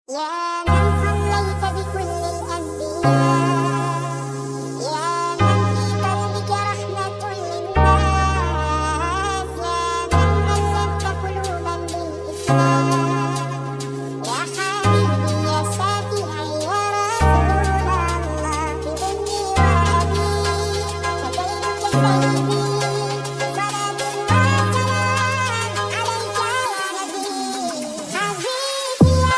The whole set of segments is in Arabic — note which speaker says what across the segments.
Speaker 1: يا من صليت بكل الأنبياء، يا من في قلبك رحمة للناس، يا من ألفت قلوبا بالإسلام، يا حبيبي يا شافعي يا رسول الله، بأمي وأبي فديتك سيدي، صلاة وسلام عليك يا نبي. حبيبي يا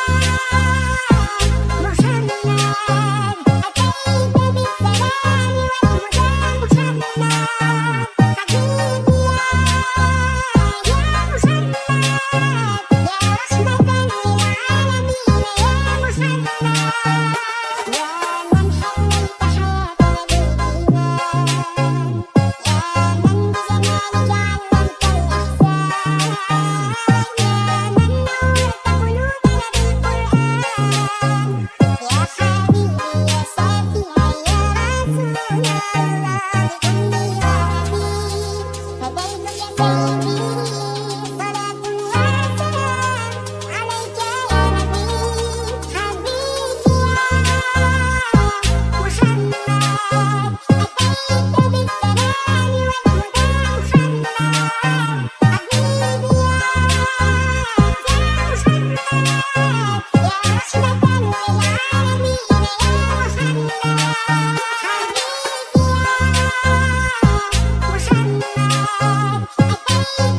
Speaker 1: محمد، أتيت بالسلام والهدى محمد، حبيبي يا محمد، يا رحمة للعالمين يا محمد، يا من حليت حياتنا بالإيمان، يا من بجمالك علمت الإحسان، يا من نورت قلوبنا بالقرآن، يا حبيبي يا شافعي يا رسول الله، بأمي وأبي فديتك سيدي، صلاة وسلام عليك يا نبي. حبيبي يا محمد، أتيت بالسلام والهدى محمد، حبيبي يا محمد، يا رحمة للعالمين يا محمد، حبيبي يا محمد، أتيت بالسلام والهدى محمد، حبيبي يا محمد،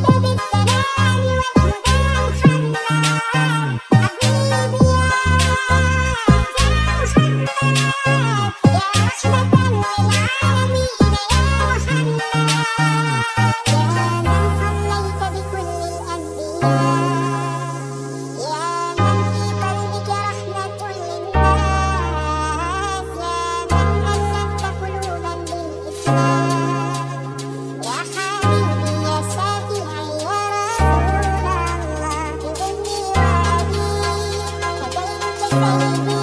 Speaker 1: يا رحمة للعالمين يا محمد. يا من صليت بكل الأنبياء، يا من في قلبك رحمة للناس، يا من ألفت قلوبا بالإسلام، يا حبيبي يا شافعي يا رسول الله، بأمي وأبي فديتك سيدي،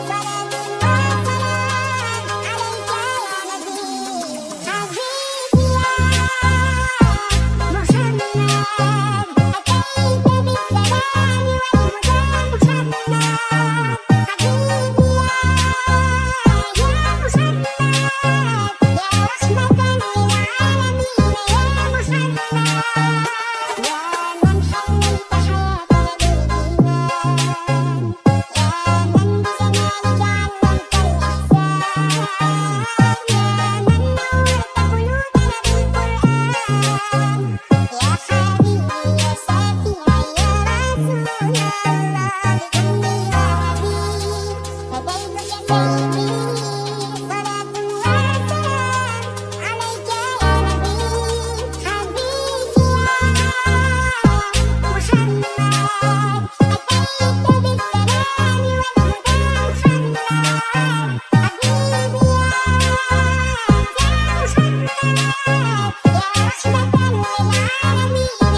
Speaker 1: صلاة وسلام عليك يا نبي. حبيبي يا محمد، أتيت بالسلام والهدى محمد، حبيبي يا محمد، يا رحمة للعالمين يا محمد، يا من حليت حياتنا بالإيمان، يا من بجمالك علمت الإحسان، يا من نورت قلوبنا بالقرآن، يا حبيبي يا شافعي يا رسول الله، بأمي وأبي فديتك سيدي، صلاة وسلام عليك يا نبي. حبيبي يا محمد، أتيت بالسلام والهدى محمد، حبيبي يا محمد، يا رحمة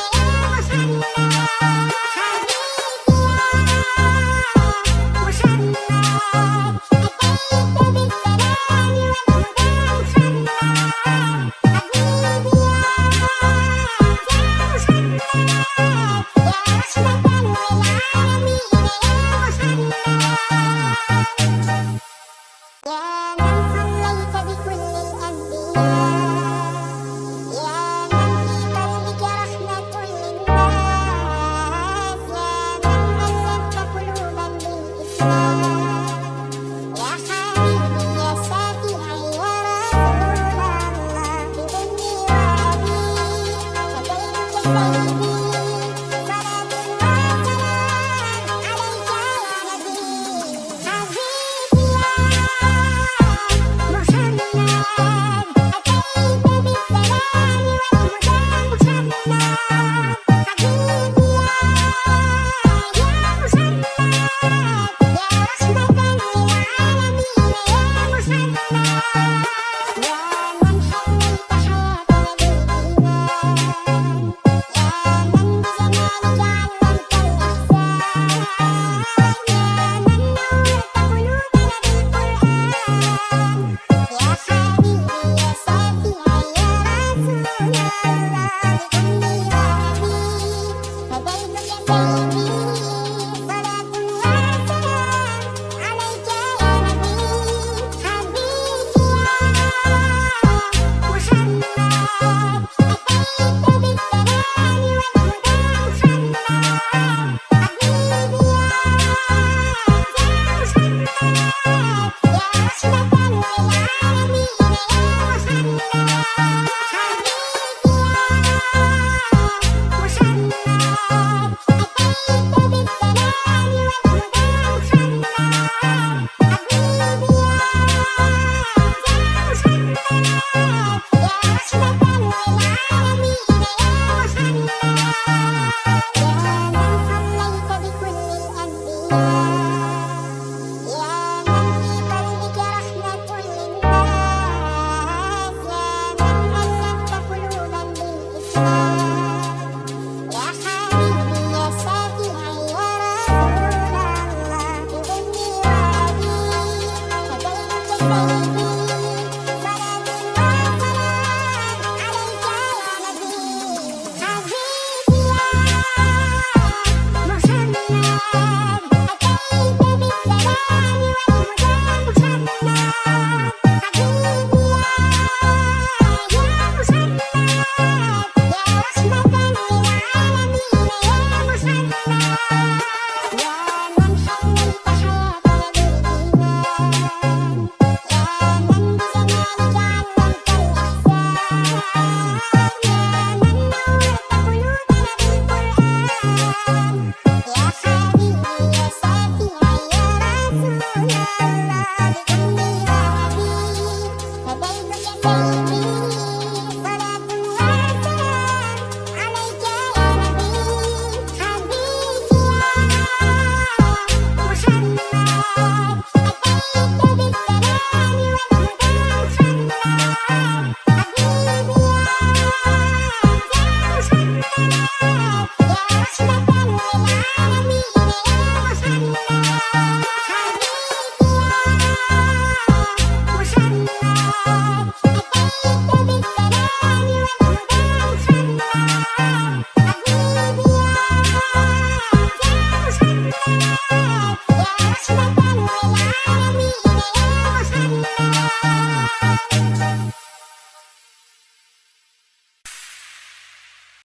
Speaker 1: للعالمين يا محمد، حبيبي يا محمد، أتيت بالسلام والهدى محمد، حبيبي يا محمد، يا رحمة للعالمين يا محمد. يا من صليت بكل الأنبياء، يا من في قلبك رحمة للناس، يا من ألفت قلوبا بالإسلام، يا حبيبي يا شافعي يا رسول الله، بأمي وأبي فديتك سيدي، صلاة وسلام عليك يا نبي. حبيبي يا محمد، أتيت بالسلام والهدى محمد، حبيبي يا محمد، يا رحمة